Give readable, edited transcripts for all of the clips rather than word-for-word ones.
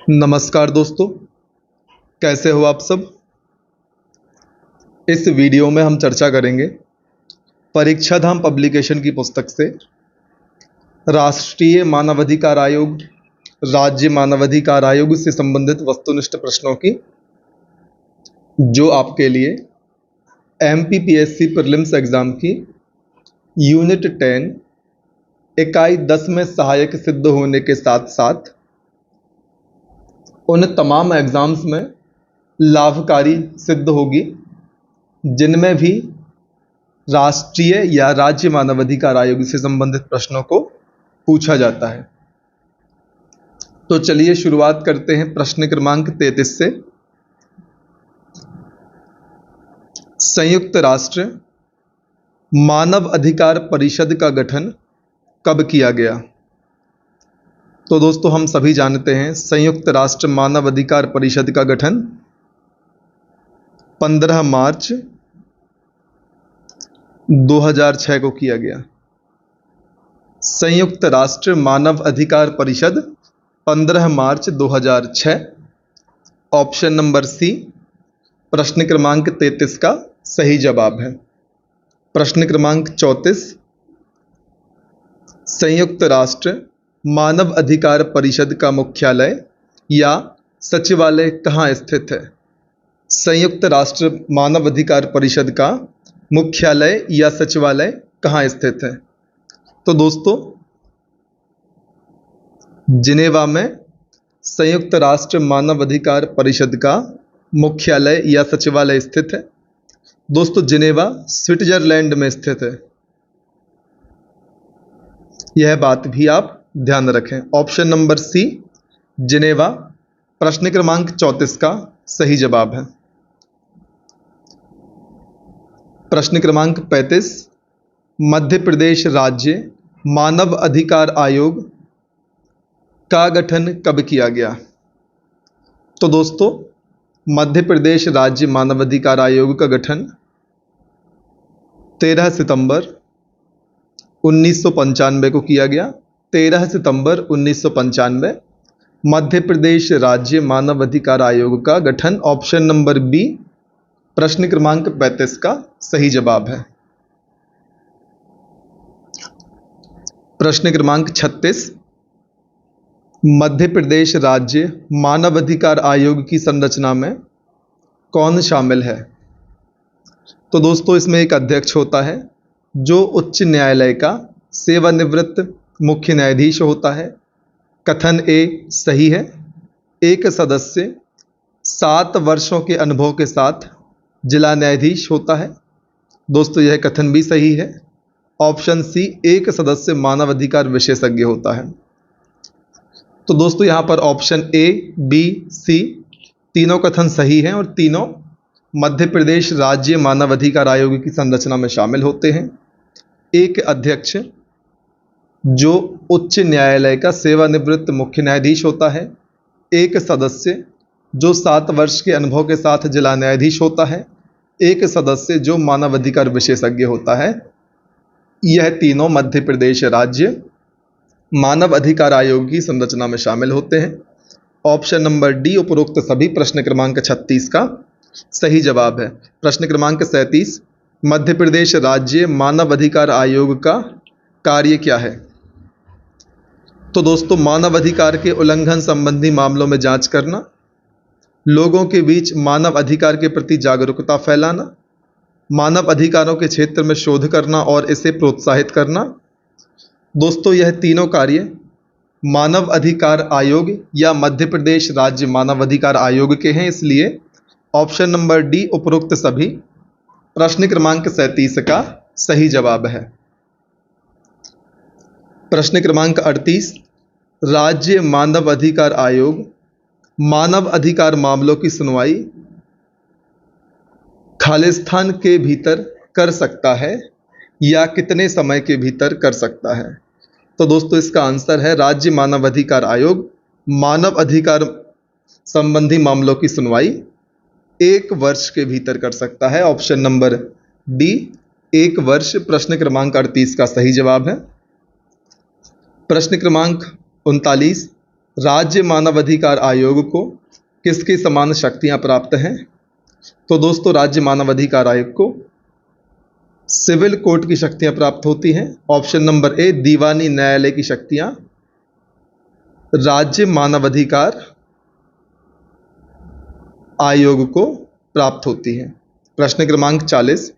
नमस्कार दोस्तों, कैसे हो आप सब। इस वीडियो में हम चर्चा करेंगे परीक्षा धाम पब्लिकेशन की पुस्तक से राष्ट्रीय मानवाधिकार आयोग, राज्य मानवाधिकार आयोग से संबंधित वस्तुनिष्ठ प्रश्नों की, जो आपके लिए एमपीपीएससी प्रीलिम्स एग्जाम की यूनिट 10 इकाई 10 में सहायक सिद्ध होने के साथ साथ उन तमाम एग्जाम्स में लाभकारी सिद्ध होगी जिनमें भी राष्ट्रीय या राज्य मानवाधिकार आयोग से संबंधित प्रश्नों को पूछा जाता है। तो चलिए शुरुआत करते हैं प्रश्न क्रमांक 33 से। संयुक्त राष्ट्र मानव अधिकार परिषद का गठन कब किया गया? तो दोस्तों हम सभी जानते हैं संयुक्त राष्ट्र मानव अधिकार परिषद का गठन 15 मार्च 2006 को किया गया। संयुक्त राष्ट्र मानव अधिकार परिषद 15 मार्च 2006। ऑप्शन नंबर सी प्रश्न क्रमांक 33 का सही जवाब है। प्रश्न क्रमांक 34, संयुक्त राष्ट्र मानव अधिकार परिषद का मुख्यालय या सचिवालय कहाँ स्थित है? संयुक्त राष्ट्र मानव अधिकार परिषद का मुख्यालय या सचिवालय कहाँ स्थित है? तो दोस्तों जिनेवा में संयुक्त राष्ट्र मानव अधिकार परिषद का मुख्यालय या सचिवालय स्थित है। दोस्तों जिनेवा स्विट्जरलैंड में स्थित है, यह बात भी आप ध्यान रखें। ऑप्शन नंबर सी जिनेवा प्रश्न क्रमांक 34 का सही जवाब है। प्रश्न क्रमांक 35, मध्य प्रदेश राज्य मानव अधिकार आयोग का गठन कब किया गया? तो दोस्तों मध्य प्रदेश राज्य मानव अधिकार आयोग का गठन 13 सितंबर 1995 को किया गया। 13 सितंबर 1995 मध्य प्रदेश राज्य मानव अधिकार आयोग का गठन। ऑप्शन नंबर बी प्रश्न क्रमांक 35 का सही जवाब है। प्रश्न क्रमांक 36, मध्य प्रदेश राज्य मानव अधिकार आयोग की संरचना में कौन शामिल है? तो दोस्तों इसमें एक अध्यक्ष होता है जो उच्च न्यायालय का सेवानिवृत्त मुख्य न्यायाधीश होता है। कथन ए सही है। एक सदस्य 7 वर्षों के अनुभव के साथ जिला न्यायाधीश होता है। दोस्तों यह कथन भी सही है। ऑप्शन सी एक सदस्य मानव अधिकार विशेषज्ञ होता है। तो दोस्तों यहाँ पर ऑप्शन ए, बी, सी तीनों कथन सही हैं और तीनों मध्य प्रदेश राज्य मानव अधिकार आयोग की संरचना में शामिल होते हैं। एक अध्यक्ष जो उच्च न्यायालय का सेवानिवृत्त मुख्य न्यायाधीश होता है। एक सदस्य जो 7 वर्ष के अनुभव के साथ जिला न्यायाधीश होता है। एक सदस्य जो मानव अधिकार विशेषज्ञ होता है। यह तीनों मध्य प्रदेश राज्य मानव अधिकार आयोग की संरचना में शामिल होते हैं। ऑप्शन नंबर डी उपरोक्त सभी प्रश्न क्रमांक 36 का सही जवाब है। प्रश्न क्रमांक 37, मध्य प्रदेश राज्य मानव अधिकार आयोग का कार्य क्या है? तो दोस्तों मानव अधिकार के उल्लंघन संबंधी मामलों में जांच करना, लोगों के बीच मानव अधिकार के प्रति जागरूकता फैलाना, मानव अधिकारों के क्षेत्र में शोध करना और इसे प्रोत्साहित करना। दोस्तों यह तीनों कार्य मानव अधिकार आयोग या मध्य प्रदेश राज्य मानव अधिकार आयोग के हैं, इसलिए ऑप्शन नंबर डी उपरोक्त सभी प्रश्न क्रमांक 37 का सही जवाब है। प्रश्न क्रमांक 38, राज्य मानव अधिकार आयोग मानव अधिकार मामलों की सुनवाई खालिस्तान के भीतर कर सकता है या कितने समय के भीतर कर सकता है? तो दोस्तों इसका आंसर है राज्य मानव अधिकार आयोग मानव अधिकार संबंधी मामलों की सुनवाई 1 वर्ष के भीतर कर सकता है। ऑप्शन नंबर डी 1 वर्ष प्रश्न क्रमांक 38 का सही जवाब है। प्रश्न क्रमांक 39, राज्य मानवाधिकार आयोग को किसकी समान शक्तियां प्राप्त हैं? तो दोस्तों राज्य मानवाधिकार आयोग को सिविल कोर्ट की शक्तियां प्राप्त होती हैं। ऑप्शन नंबर ए दीवानी न्यायालय की शक्तियां राज्य मानवाधिकार आयोग को प्राप्त होती हैं। प्रश्न क्रमांक 40,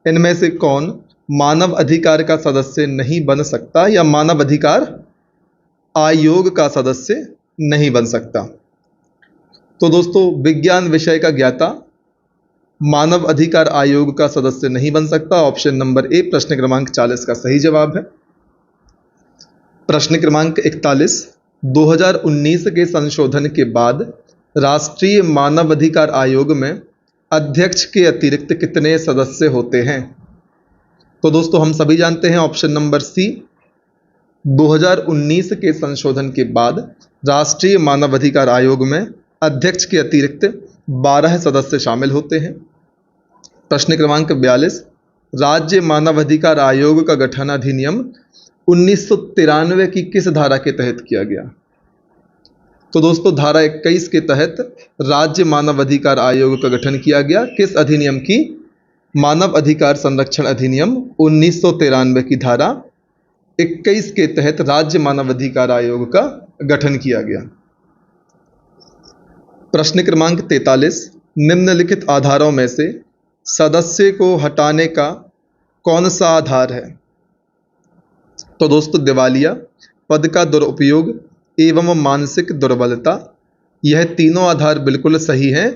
इनमें से कौन मानव अधिकार का सदस्य नहीं बन सकता या मानव अधिकार आयोग का सदस्य नहीं बन सकता? तो दोस्तों विज्ञान विषय का ज्ञाता मानव अधिकार आयोग का सदस्य नहीं बन सकता। ऑप्शन नंबर ए प्रश्न क्रमांक 40 का सही जवाब है। प्रश्न क्रमांक 41, 2019 के संशोधन के बाद राष्ट्रीय मानवाधिकार आयोग में अध्यक्ष के अतिरिक्त कितने सदस्य होते हैं? तो दोस्तों हम सभी जानते हैं ऑप्शन नंबर सी 2019 के संशोधन के बाद राष्ट्रीय मानवाधिकार आयोग में अध्यक्ष के अतिरिक्त 12 सदस्य शामिल होते हैं। प्रश्न क्रमांक 42, राज्य मानवाधिकार आयोग का गठन अधिनियम 1993 की किस धारा के तहत किया गया? तो दोस्तों धारा 21 के तहत राज्य मानवाधिकार आयोग का गठन किया गया। किस अधिनियम की? मानव अधिकार संरक्षण अधिनियम 1993 की धारा 21 के तहत राज्य मानवाधिकार आयोग का गठन किया गया। प्रश्न क्रमांक 43, निम्नलिखित आधारों में से सदस्य को हटाने का कौन सा आधार है? तो दोस्तों दिवालिया, पद का दुरुपयोग एवं मानसिक दुर्बलता, यह तीनों आधार बिल्कुल सही हैं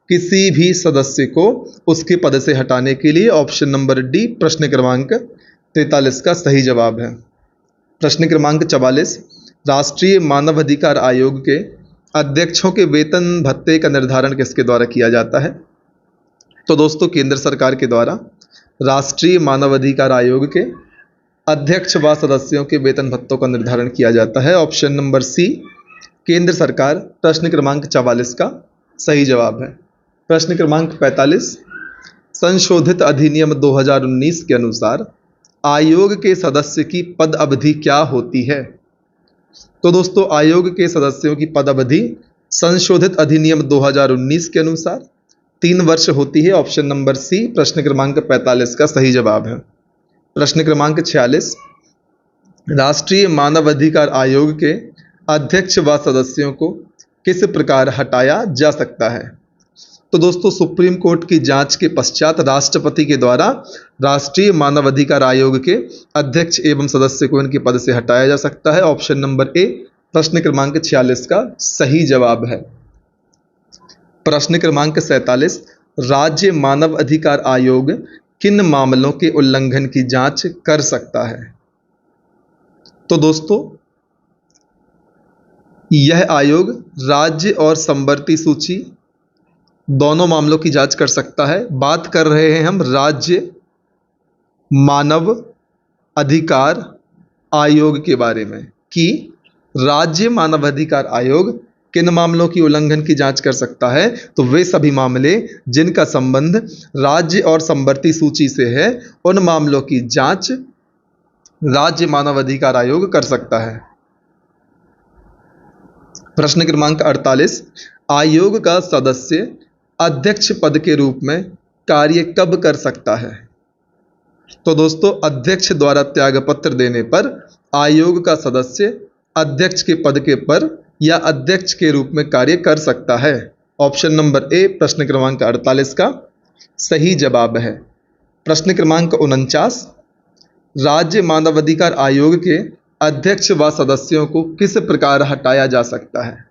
किसी भी सदस्य को उसके पद से हटाने के लिए। ऑप्शन नंबर डी प्रश्न क्रमांक 43 का सही जवाब है। प्रश्न क्रमांक 44, राष्ट्रीय मानवाधिकार आयोग के अध्यक्षों के वेतन भत्ते का निर्धारण किसके द्वारा किया जाता है? तो दोस्तों केंद्र सरकार के द्वारा राष्ट्रीय मानवाधिकार आयोग के अध्यक्ष व सदस्यों के वेतन भत्तों का निर्धारण किया जाता है। ऑप्शन नंबर सी केंद्र सरकार प्रश्न क्रमांक 44 का सही जवाब है। प्रश्न क्रमांक 45, संशोधित अधिनियम 2019 के अनुसार आयोग के सदस्य की पद अवधि क्या होती है? तो दोस्तों आयोग के सदस्यों की पद अवधि संशोधित अधिनियम 2019 के अनुसार 3 वर्ष होती है। ऑप्शन नंबर सी प्रश्न क्रमांक 45 का सही जवाब है। प्रश्न क्रमांक 46, राष्ट्रीय मानवाधिकार आयोग के अध्यक्ष व सदस्यों को किस प्रकार हटाया जा सकता है? तो दोस्तों सुप्रीम कोर्ट की जांच के पश्चात राष्ट्रपति के द्वारा राष्ट्रीय मानवाधिकार आयोग के अध्यक्ष एवं सदस्य को इनके पद से हटाया जा सकता है। ऑप्शन नंबर ए प्रश्न क्रमांक 46 का सही जवाब है। प्रश्न क्रमांक 47, राज्य मानव अधिकार आयोग किन मामलों के उल्लंघन की जांच कर सकता है? तो दोस्तों यह आयोग राज्य और समवर्ती सूची दोनों मामलों की जांच कर सकता है। बात कर रहे हैं हम राज्य मानव अधिकार आयोग के बारे में कि राज्य मानव अधिकार आयोग किन मामलों की उल्लंघन की जांच कर सकता है। तो वे सभी मामले जिनका संबंध राज्य और समवर्ती सूची से है उन मामलों की जांच राज्य मानव अधिकार आयोग कर सकता है। प्रश्न क्रमांक 48, आयोग का सदस्य अध्यक्ष पद के रूप में कार्य कब कर सकता है? तो दोस्तों अध्यक्ष द्वारा त्यागपत्र देने पर आयोग का सदस्य अध्यक्ष के पद के पर या अध्यक्ष के रूप में कार्य कर सकता है। ऑप्शन नंबर ए प्रश्न क्रमांक 48 का सही जवाब है। प्रश्न क्रमांक 49, राज्य मानवाधिकार आयोग के अध्यक्ष व सदस्यों को किस प्रकार हटाया जा सकता है?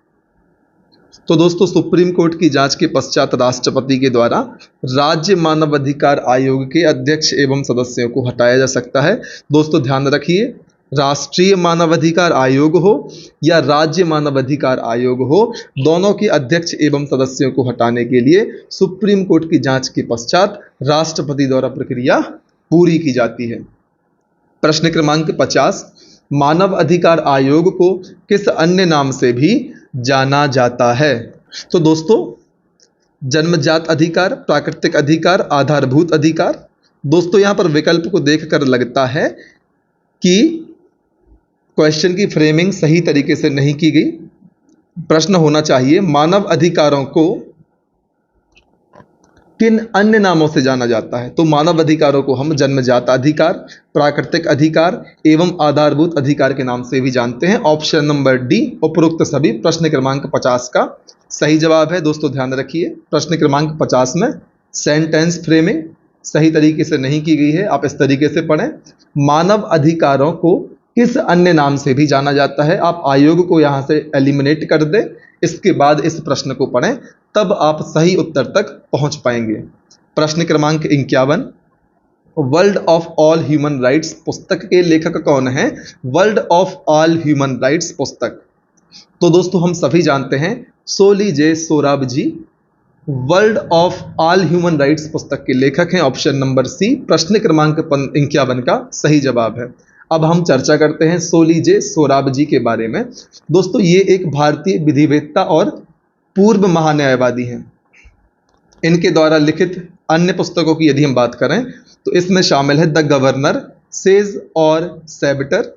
तो दोस्तों सुप्रीम कोर्ट की जांच के पश्चात राष्ट्रपति के द्वारा राज्य मानवाधिकार आयोग के अध्यक्ष एवं सदस्यों को हटाया जा सकता है। दोस्तों ध्यान रखिए, राष्ट्रीय मानवाधिकार आयोग हो या राज्य मानवाधिकार आयोग हो, दोनों के अध्यक्ष एवं सदस्यों को हटाने के लिए सुप्रीम कोर्ट की जांच के पश्चात राष्ट्रपति द्वारा प्रक्रिया पूरी की जाती है। प्रश्न क्रमांक 50, मानव अधिकार आयोग को किस अन्य नाम से भी जाना जाता है? तो दोस्तों जन्मजात अधिकार, प्राकृतिक अधिकार, आधारभूत अधिकार। दोस्तों यहां पर विकल्प को देखकर लगता है कि क्वेश्चन की फ्रेमिंग सही तरीके से नहीं की गई। प्रश्न होना चाहिए, मानव अधिकारों को किन अन्य नामों से जाना जाता है? तो मानव अधिकारों को हम जन्मजात अधिकार, प्राकृतिक अधिकार एवं आधारभूत अधिकार के नाम से भी जानते हैं। ऑप्शन नंबर डी उपरोक्त सभी प्रश्न क्रमांक 50 का सही जवाब है। दोस्तों ध्यान रखिए, प्रश्न क्रमांक 50 में सेंटेंस फ्रेमिंग सही तरीके से नहीं की गई है। आप इस तरीके से पढ़ें, मानव अधिकारों को किस अन्य नाम से भी जाना जाता है। आप आयोग को यहां से एलिमिनेट कर दें, इसके बाद इस प्रश्न को पढ़ें, तब आप सही उत्तर तक पहुंच पाएंगे। प्रश्न क्रमांक 51, world of all human rights पुस्तक के लेखक कौन है? World of all human rights पुस्तक, तो दोस्तों हम सभी जानते हैं Soli J Sorabjee world of all human rights पुस्तक के लेखक हैं। ऑप्शन नंबर सी प्रश्न क्रमांक 51 का सही जवाब है। अब हम चर्चा करते हैं सोली जे सोराब जी के बारे में। दोस्तों ये एक भारतीय विधिवेत्ता और पूर्व महान्यायवादी हैं। इनके द्वारा लिखित अन्य पुस्तकों की यदि हम बात करें तो इसमें शामिल है द गवर्नर, सेज और saboteur,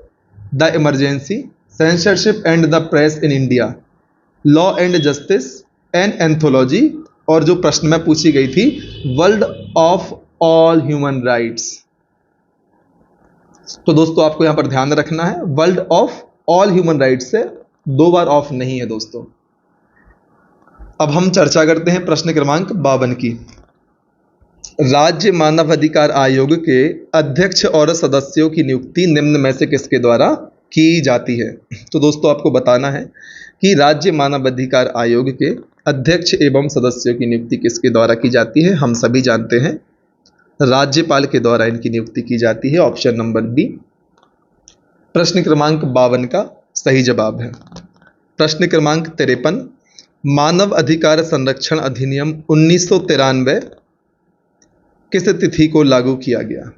the emergency, censorship and the press in India, law and justice, an anthology, और जो प्रश्न में पूछी गई थी world of all human rights. तो दोस्तों आपको यहां पर ध्यान रखना है, world of all human rights से 2 बार ऑफ नहीं है दोस्तों। अब हम चर्चा करते हैं प्रश्न क्रमांक 52 की। राज्य मानव अधिकार आयोग के अध्यक्ष और सदस्यों की नियुक्ति निम्न में से किसके द्वारा की जाती है? तो दोस्तों आपको बताना है कि राज्य मानव अधिकार आयोग के अध्यक्ष एवं सदस्यों की नियुक्ति किसके द्वारा की जाती है? हम सभी जानते हैं राज्यपाल के द्वारा इनकी नियुक्ति की जाती है। ऑप्शन नंबर बी प्रश्न क्रमांक 52 का सही जवाब है। प्रश्न क्रमांक 53, मानव अधिकार संरक्षण अधिनियम 1993 किस तिथि को लागू किया गया?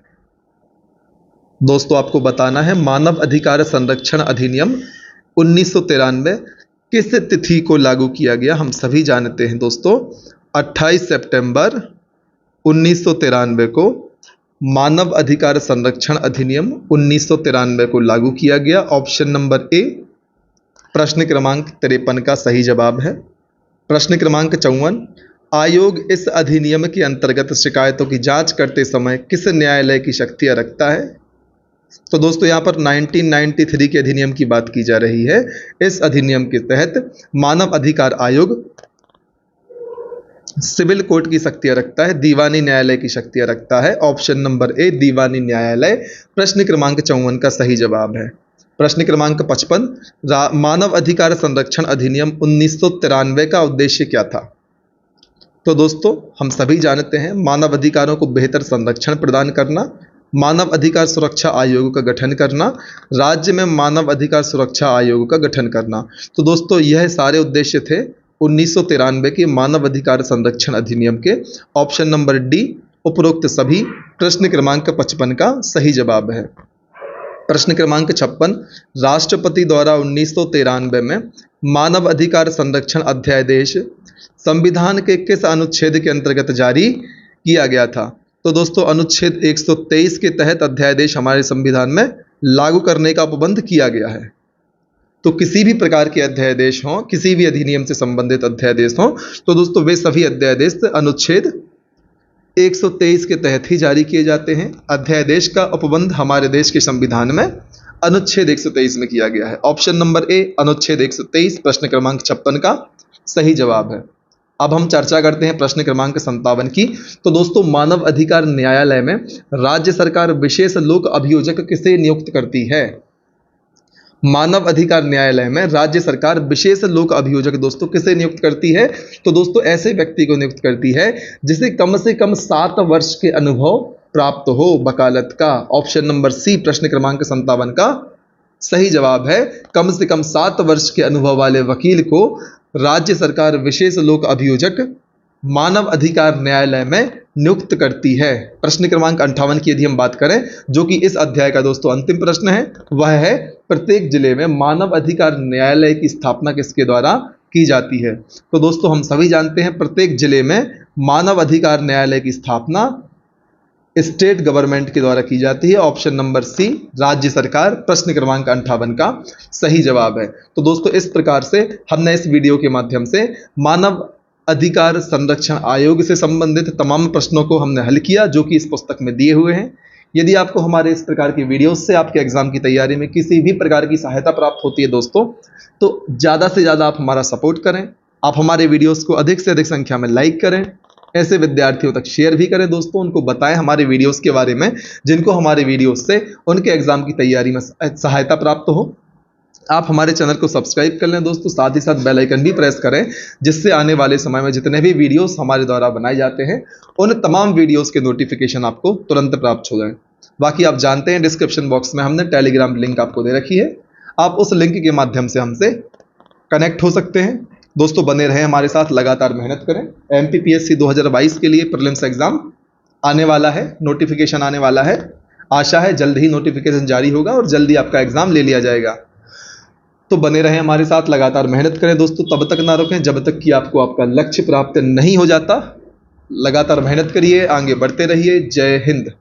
दोस्तों आपको बताना है, मानव अधिकार संरक्षण अधिनियम 1993 किस तिथि को लागू किया गया? हम सभी जानते हैं दोस्तों 28 सितंबर 1993 को मानव अधिकार संरक्षण अधिनियम 1993 को लागू किया गया। ऑप्शन नंबर ए प्रश्न क्रमांक 53 का सही जवाब है। प्रश्न क्रमांक 54, आयोग इस अधिनियम के अंतर्गत शिकायतों की जांच करते समय किस न्यायालय की शक्तियां रखता है? तो दोस्तों यहाँ पर 1993 के अधिनियम की बात की जा रही है। इस अधिनियम के तहत मानव अधिकार आयोग सिविल कोर्ट की शक्तियां रखता है, दीवानी न्यायालय की शक्तियां रखता है। ऑप्शन नंबर ए दीवानी न्यायालय प्रश्न क्रमांक 54 का सही जवाब है। प्रश्न क्रमांक 55, मानव अधिकार संरक्षण अधिनियम 1993 का उद्देश्य क्या था? तो दोस्तों हम सभी जानते हैं मानव अधिकारों को बेहतर संरक्षण प्रदान करना, मानव अधिकार सुरक्षा आयोग का गठन करना, राज्य में मानव अधिकार सुरक्षा आयोग का गठन करना। तो दोस्तों यह सारे उद्देश्य थे 1993 के मानव अधिकार संरक्षण अधिनियम के। ऑप्शन नंबर डी उपरोक्त सभी प्रश्न क्रमांक 55 का सही जवाब है। प्रश्न क्रमांक 56, राष्ट्रपति द्वारा 1993 में मानव अधिकार संरक्षण अध्यादेश संविधान के किस अनुच्छेद के अंतर्गत जारी किया गया था? तो दोस्तों अनुच्छेद 123 के तहत अध्यादेश हमारे संविधान में लागू करने का उपबंध किया गया है। तो किसी भी प्रकार के अध्यादेश हों, किसी भी अधिनियम से संबंधित अध्यादेश हों, तो दोस्तों वे सभी अध्यादेश अनुच्छेद 123 के तहत ही जारी किए जाते हैं। अध्यादेश का उपबंध हमारे देश के संविधान में अनुच्छेद 123 में किया गया है। ऑप्शन नंबर ए अनुच्छेद 123 प्रश्न क्रमांक 56 का सही जवाब है। अब हम चर्चा करते हैं प्रश्न क्रमांक 57 की। तो दोस्तों मानव अधिकार न्यायालय में राज्य सरकार विशेष लोक अभियोजक किसे नियुक्त करती है? मानव अधिकार न्यायालय में राज्य सरकार विशेष लोक अभियोजक दोस्तों किसे नियुक्त करती है? तो दोस्तों ऐसे व्यक्ति को नियुक्त करती है जिसे कम से कम 7 वर्ष के अनुभव प्राप्त हो वकालत का। ऑप्शन नंबर सी प्रश्न क्रमांक 57 का सही जवाब है। कम से कम 7 वर्ष के अनुभव वाले वकील को राज्य सरकार विशेष लोक अभियोजक मानव अधिकार न्यायालय में नियुक्त करती है। प्रश्न क्रमांक 58 की यदि हम बात करें, जो कि इस अध्याय का दोस्तों अंतिम प्रश्न है, वह है प्रत्येक जिले में मानव अधिकार न्यायालय की स्थापना किसके द्वारा की जाती है? तो दोस्तों हम सभी जानते हैं प्रत्येक जिले में मानव अधिकार न्यायालय की स्थापना स्टेट गवर्नमेंट के द्वारा की जाती है। ऑप्शन नंबर सी राज्य सरकार प्रश्न क्रमांक 58 का सही जवाब है। तो दोस्तों इस प्रकार से हमने इस वीडियो के माध्यम से मानव अधिकार संरक्षण आयोग से संबंधित तमाम प्रश्नों को हमने हल किया जो कि इस पुस्तक में दिए हुए हैं। यदि आपको हमारे इस प्रकार की वीडियोस से आपके एग्जाम की तैयारी में किसी भी प्रकार की सहायता प्राप्त होती है दोस्तों, तो ज़्यादा से ज़्यादा आप हमारा सपोर्ट करें। आप हमारे वीडियोस को अधिक से अधिक संख्या में लाइक करें, ऐसे विद्यार्थियों तक शेयर भी करें दोस्तों, उनको बताएं हमारे वीडियोस के बारे में जिनको हमारे वीडियोस से उनके एग्जाम की तैयारी में सहायता प्राप्त हो। आप हमारे चैनल को सब्सक्राइब कर लें दोस्तों, साथ ही साथ बेल आइकन भी प्रेस करें जिससे आने वाले समय में जितने भी वीडियोस हमारे द्वारा बनाए जाते हैं उन तमाम वीडियोस के नोटिफिकेशन आपको तुरंत प्राप्त हो जाएं। बाकी आप जानते हैं डिस्क्रिप्शन बॉक्स में हमने टेलीग्राम लिंक आपको दे रखी है, आप उस लिंक के माध्यम से हमसे कनेक्ट हो सकते हैं। दोस्तों बने रहें हमारे साथ, लगातार मेहनत करें। एमपीपीएससी 2022 के लिए प्रीलिम्स एग्जाम आने वाला है, नोटिफिकेशन आने वाला है। आशा है जल्द ही नोटिफिकेशन जारी होगा और जल्दी आपका एग्जाम ले लिया जाएगा। तो बने रहें हमारे साथ, लगातार मेहनत करें दोस्तों, तब तक ना रुकें जब तक कि आपको आपका लक्ष्य प्राप्त नहीं हो जाता। लगातार मेहनत करिए, आगे बढ़ते रहिए। जय हिंद।